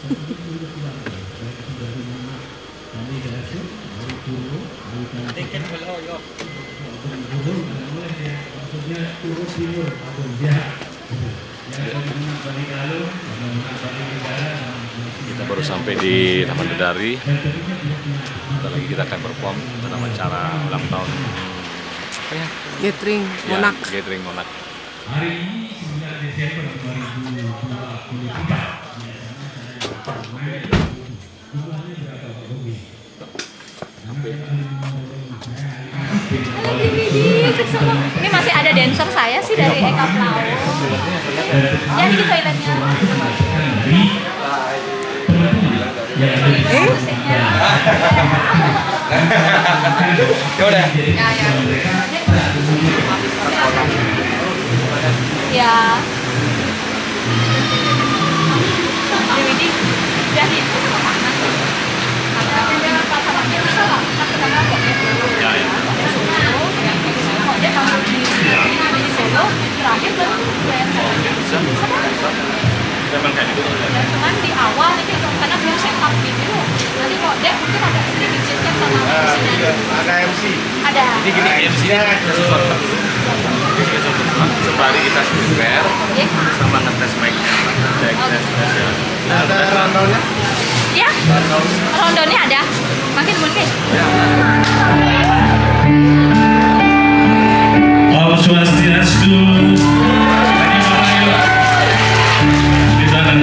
Kita baru sampai di Taman Dedari. Bentar lagi kita akan perform dalam acara ulang tahun apa ya? Gathering Ya, Monak. Gathering Monak. Hari ini 9 Desember 2023. Ini masih ada dancer saya sih dari Eka Plau. Ya itu toiletnya. Ya udah. Ya. Jadi udah di itu sama panas. Ada pasangannya bisa nggak? Kita ngomong ya. Ya, ya. Kok dia kamu di Solo terakhir baru bayar saya. Memang kayak gitu. Cuman di awal ini karena belum setup gitu. Nanti kok dia mungkin agak sedikit cek sama mesinnya. Ada MC. Ada. Ini gini MC-nya sembari kita prepare sama ngetes mic-nya, tes ya. Ada rondolnya? Ya. Rondonnya ada. Makin mungkin. Om Swastiastu. Lagi mana yuk? Di sana.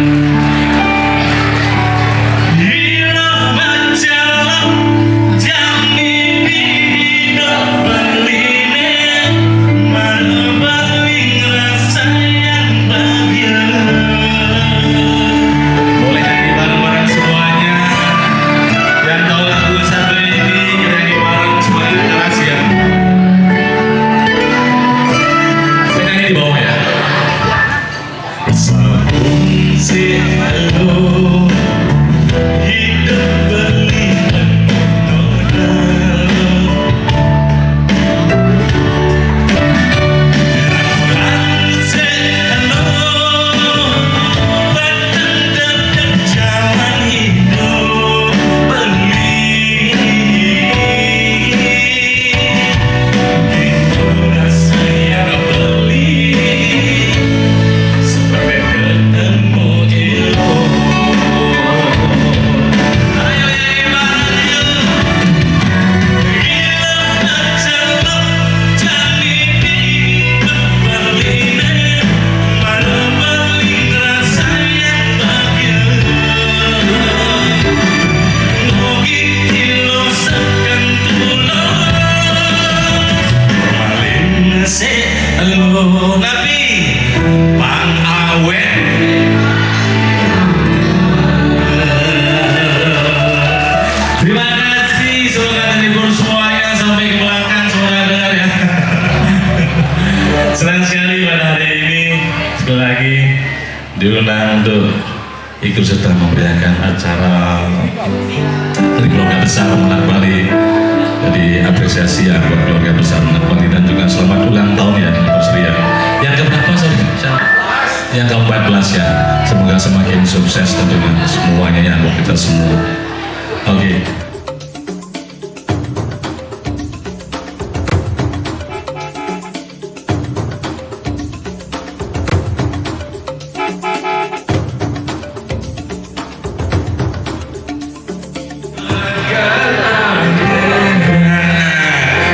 Boleh nyanyi bareng-bareng semuanya. Yang tahu lagu satu ini kita nyanyi bareng semuanya keras ya. Saya nyanyi di bawah ya. Sabun si elu hidup berlipat modal. Gerak si elu batang tetap jalan hidup beli. Itu rasanya beli sampai ketemu ilmu. Ayo bareng yuk. Gila celok jadi berlipat malah beli rasa yang bahagia. Ngogi ilosakan tulus malin se elu nabi pang awet. Terima kasih, semoga terhibur semuanya sampai ke belakang, semoga dengar ya. Senang sekali pada hari ini sekali lagi diundang untuk ikut serta memberiakan acara dari keluarga besar Monak Bali. Jadi apresiasi ya buat keluarga besar Monak Bali dan juga selamat ulang tahun ya anniversary ya. Yang keberapa sorry? Yang ke-14 ya. Semoga semakin sukses tentunya semuanya ya buat kita semua. Oke.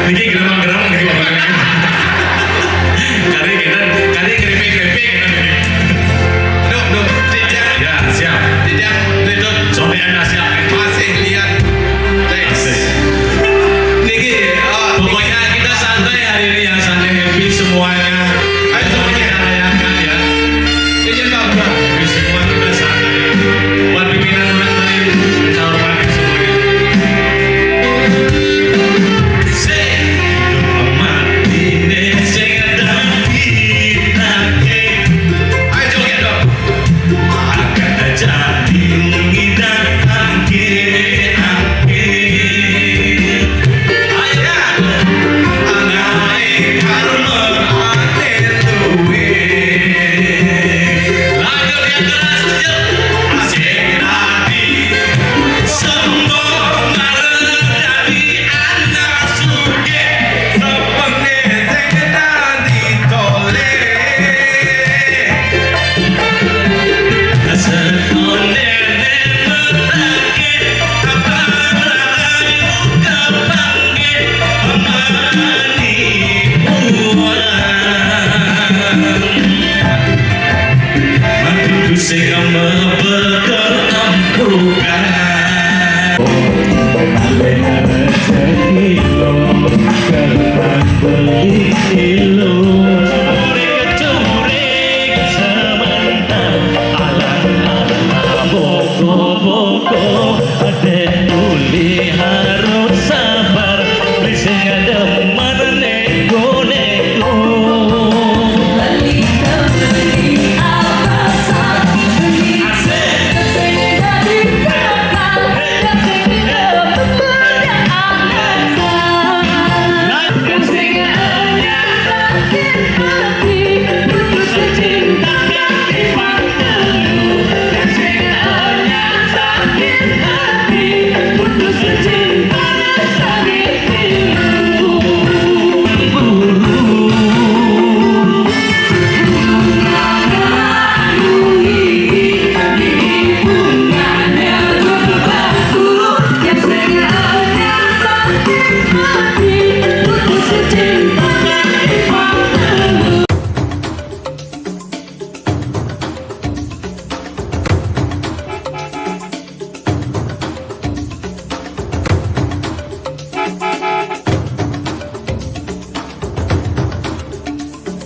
Ini geramang-geramang gitu orangnya. Kali keripik-keripik gitu. Duk, tidak. Ya, siap. Tidak, itu. Soalnya Anda siap. Masih lihat sing berkeempukan.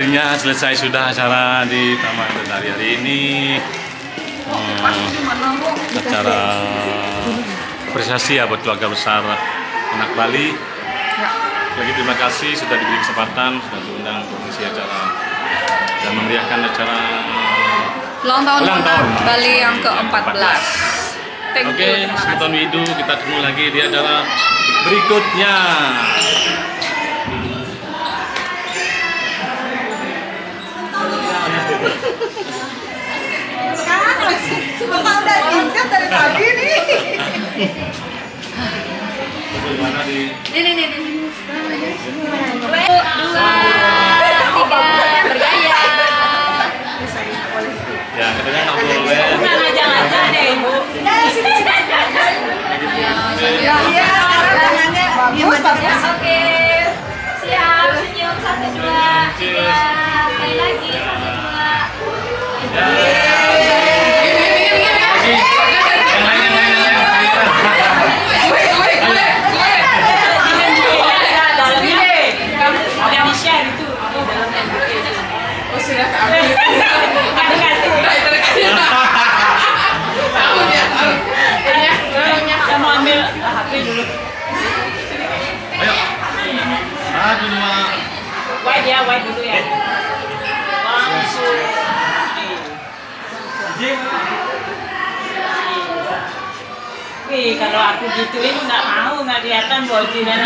Akhirnya selesai sudah acara di Taman Dedari hari ini. Acara apresiasi ya buat keluarga besar anak Bali. Lagi terima kasih sudah diberi kesempatan, sudah diundang untuk mengisi acara dan memeriahkan acara Ulang tahun Bali yang ke-14. Oke, Sultan Widu, kita ketemu lagi di acara berikutnya. Bapak udah diingat dari tadi nih. Bagaimana di Ini. 2, 3, bergaya. ya katanya nggak boleh. Ngajak-ngajak deh, Ibu. Iya, sekarang tangannya bagus. Oke. Siap, senyum 1, 2. Ya, sekali lagi 1, 2. Ayo. 1, 2. Wide dulu ya. Langsung. Wih, kalau aku gituin nggak mau, nggak kelihatan body dan